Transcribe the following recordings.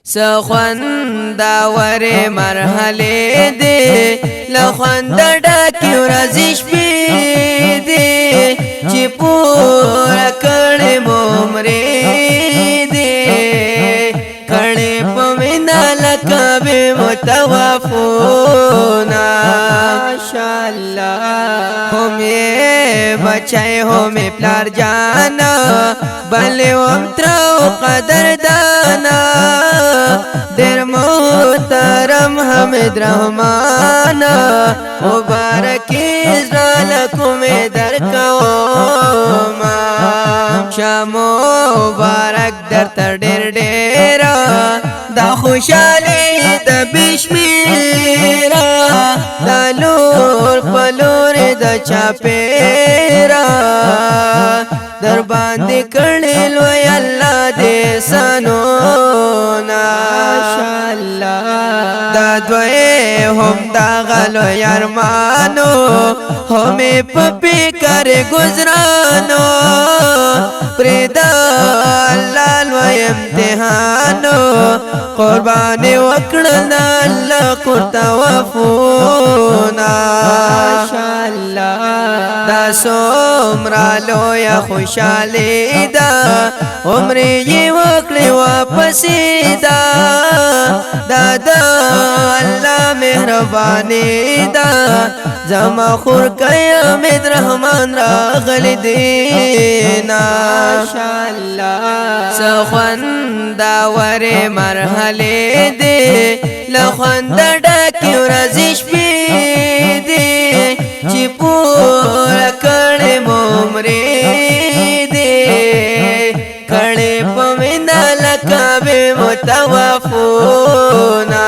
سخونداور مرحله دی لخوند ډاکی ورځې شپې دی چې پوره کړې مو عمرې دی کړې په وینا لکه بې متوافونه ماشاءالله هم یې بچی هم یې پلار جانا بلې هم تره و قدردانا ډېر محترم حمید رحمان مبارکي زړه له کومې درکومه شه مبارک درته ډېر ډېره دا خوشحالي د بې شمېره دا لور په لورې د چاپېره در باندې کړي لوی الله دې سنونه ماشاءالله دا دوی هم دا غلو یارمانو همې په فکر گزرانو پرېدا الله لوی امتحانو قرباني وکړل الله قرته وفونا ماشاءالله دا څومره لویه خوشحالي ده عمر یې وکړې واپسې ده دا د الله مهرباني ده زما خور کوي حمید رحمان راغلی دینا ماشاءالله سخونداور مرحله دی لخوند ډاکی ورځې شپې دی چې پوره کړې مو عمرې دی کړې په وینا لکه بې متوافونه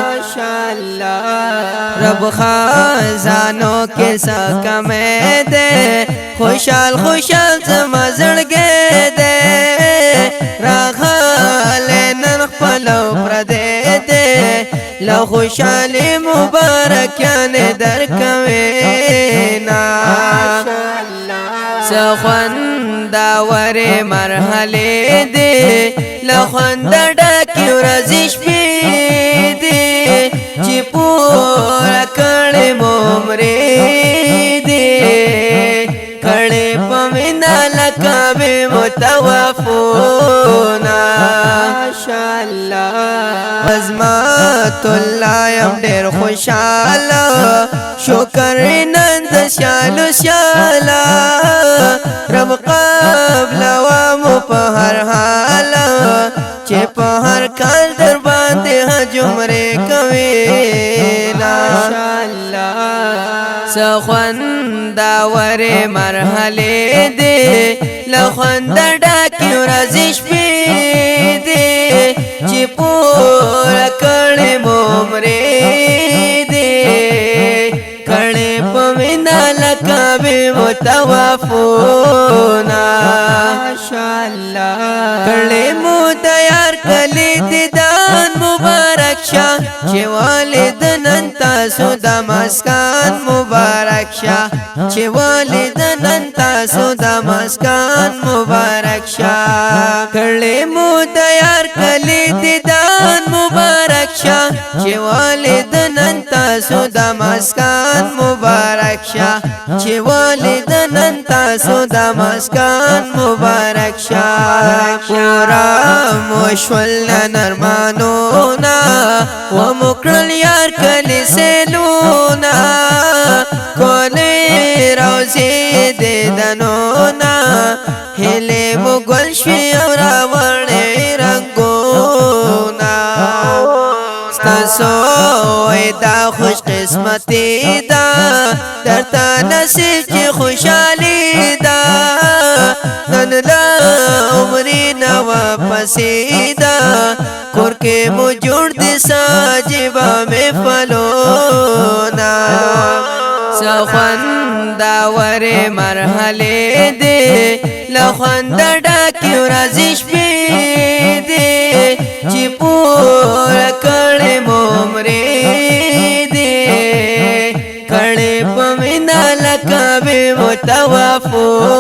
ماشاءالله رب خزانو کې څه کمې دی خوشحال خوشحال زما زړګی دی راغلی نن خپلو پردی دی له خوشحالي مبارکیانې درکوینا سخونداور مرحله دی لخوند ډاکی ورځې شپې دی چې پوره کړې مو عمرې دی کړې په وینا لکه بې متوافونه ماشاءالله عظمت الله یم ډېر خوشحاله شکر نن د سیالو سیاله رب قبل وامو په هر حاله چې په هر کال در باندې حج عمرې کوینا ماشاءالله سخونداور مرحله دی لخوند ډاکی ورځې شپې دی چې پوره کړې مو عمرې دی کړې په وینا لکه بې متوافونه ماشاءالله کړې مو تیار کړې دیدان مبارک شه چې والد نن تاسو د مسکان مبارک شه چې والد نن تاسو د مسکان مبارک شه کړې مو تیار کړې دیدان مبارک شه چې والد نن تاسو د مسکان مبارک شه چې والد نن تاسو د مسکان مبارک شه پورا مشول نرمانونا ومکرل یار کلی سیلونا کولی روزی دیدنونا هلی مگل شوی او راوڑی رنگونا ستاسو دا خوش قسمتی دا در تا نصیب چی خوشحالی دا نن لا عمری نوا پسی دا کور کے مو جوڑ دی ساجبا میں فلونا سخونداور مرحله دی لخوند ډاکی ورځې شپې دی چې پوره کړې مو عمرې دی کړې په وینا لکه بې متوافونه